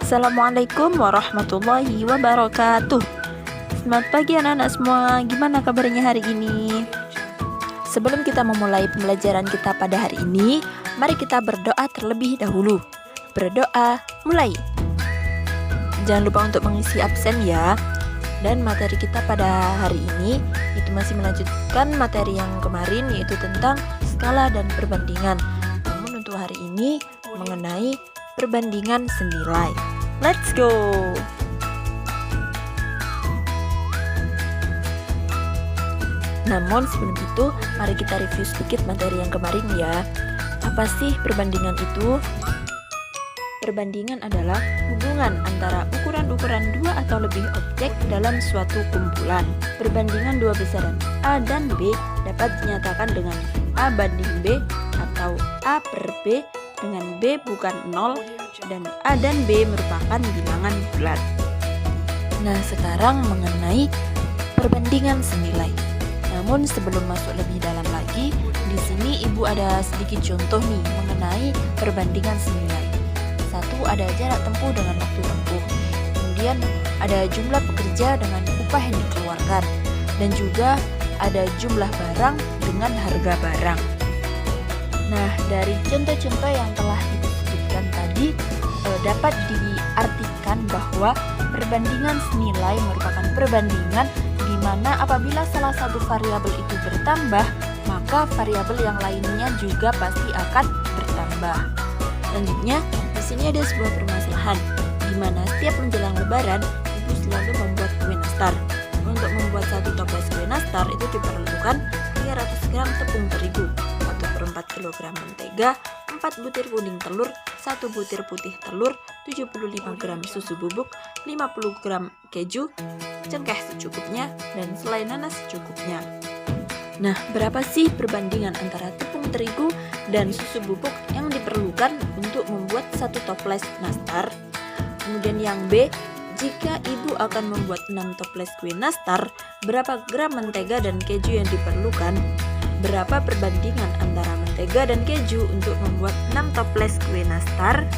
Assalamualaikum warahmatullahi wabarakatuh. Selamat pagi anak-anak semua. Gimana kabarnya hari ini? Sebelum kita memulai pembelajaran kita pada hari ini, mari kita berdoa terlebih dahulu. Berdoa, mulai. Jangan lupa untuk mengisi absen ya. Dan materi kita pada hari ini itu masih melanjutkan materi yang kemarin, yaitu tentang skala dan perbandingan. Namun untuk hari ini mengenai perbandingan senilai. Let's go! Namun sebelum itu, mari kita review sedikit materi yang kemarin ya. Apa sih perbandingan itu? Perbandingan adalah hubungan antara ukuran-ukuran dua atau lebih objek dalam suatu kumpulan. Perbandingan dua besaran A dan B dapat dinyatakan dengan A banding B atau A per B dengan B bukan 0 dan A dan B merupakan bilangan bulat. Nah, sekarang mengenai perbandingan senilai. Namun sebelum masuk lebih dalam lagi, di sini Ibu ada sedikit contoh nih mengenai perbandingan senilai. Satu, ada jarak tempuh dengan waktu tempuh. Kemudian ada jumlah pekerja dengan upah yang dikeluarkan, dan juga ada jumlah barang dengan harga barang. Nah, dari contoh-contoh yang telah Ibu sebutkan tadi, dapat diartikan bahwa perbandingan senilai merupakan perbandingan di mana apabila salah satu variabel itu bertambah, maka variabel yang lainnya juga pasti akan bertambah. Selanjutnya, di sini ada sebuah permasalahan di mana setiap menjelang Lebaran, Ibu selalu membuat kue nastar. Untuk membuat satu toples kue nastar itu diperlukan 300 gram tepung terigu, 1/4 kg mentega, 4 butir kuning telur, 1 butir putih telur, 75 gram susu bubuk, 50 gram keju, cengkeh secukupnya, dan selai nanas secukupnya. Nah, berapa sih perbandingan antara tepung terigu dan susu bubuk yang diperlukan untuk membuat satu toples nastar? Kemudian yang B, jika Ibu akan membuat 6 toples kue nastar, berapa gram mentega dan keju yang diperlukan? Berapa perbandingan antara mentega dan keju untuk membuat 6 toples kue nastar?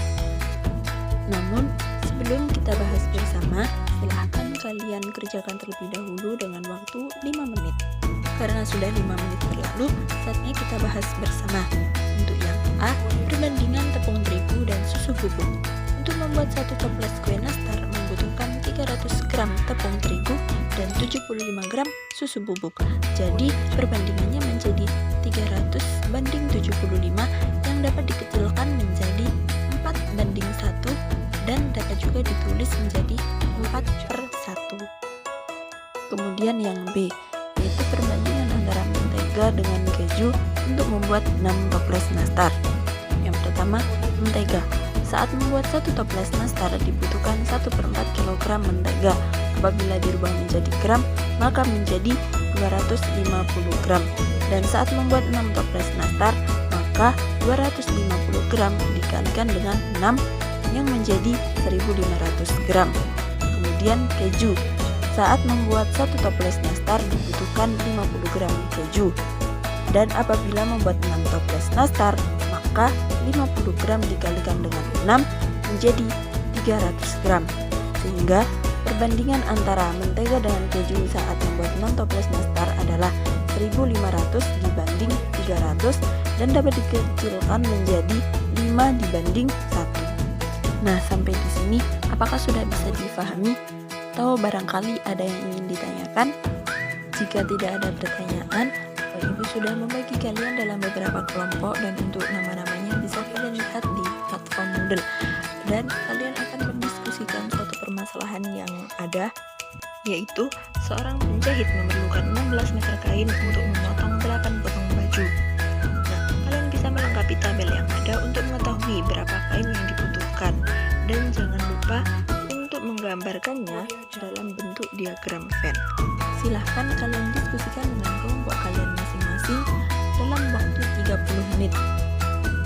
Namun, sebelum kita bahas bersama, silahkan kalian kerjakan terlebih dahulu dengan waktu 5 menit. Karena sudah 5 menit berlalu, saatnya kita bahas bersama. Untuk yang A, perbandingan tepung terigu dan susu bubuk. Untuk membuat satu toples kue nastar membutuhkan 300 gram tepung terigu dan 75 gram susu bubuk. Jadi perbandingannya menjadi 300 banding 75 yang dapat dikecilkan menjadi 4:1 dan dapat juga ditulis menjadi 4/1. Kemudian yang B, yaitu perbandingan antara mentega dengan keju untuk membuat 6 toples nastar. Yang pertama, mentega. Saat membuat satu toples nastar dibutuhkan 1/4 kg mentega. Apabila dirubah menjadi gram, maka menjadi 250 gram. Dan saat membuat 6 toples nastar, maka 250 gram dikalikan dengan 6 yang menjadi 1500 gram. Kemudian keju. Saat membuat satu toples nastar dibutuhkan 50 gram keju. Dan apabila membuat 6 toples nastar, maka 50 gram dikalikan dengan 6 menjadi 300 gram. Sehingga perbandingan antara mentega dengan keju saat membuat 6 toples nastar adalah 1500 dibanding 300 dan dapat dikecilkan menjadi 5 dibanding 1. Nah, sampai di sini apakah sudah bisa difahami? Atau barangkali ada yang ingin ditanyakan? Jika tidak ada pertanyaan, Ibu sudah membagi kalian dalam beberapa kelompok, dan untuk nama-namanya bisa kalian lihat di platform Moodle. Dan kalian akan mendiskusikan suatu permasalahan yang ada, yaitu seorang penjahit memerlukan 16 meter kain untuk memotong 8 potong baju. Nah, kalian bisa melengkapi tabel yang ada untuk mengetahui berapa kain yang dibutuhkan. Dan jangan lupa untuk menggambarkannya dalam bentuk diagram Venn. Silahkan kalian diskusikan dengan kelompok kalian masing-masing dalam waktu 30 menit.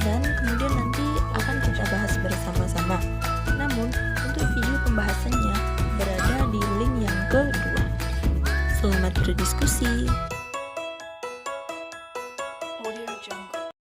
Dan kemudian nanti akan kita bahas bersama-sama. Namun, untuk video pembahasannya berada di link yang kedua. Selamat berdiskusi.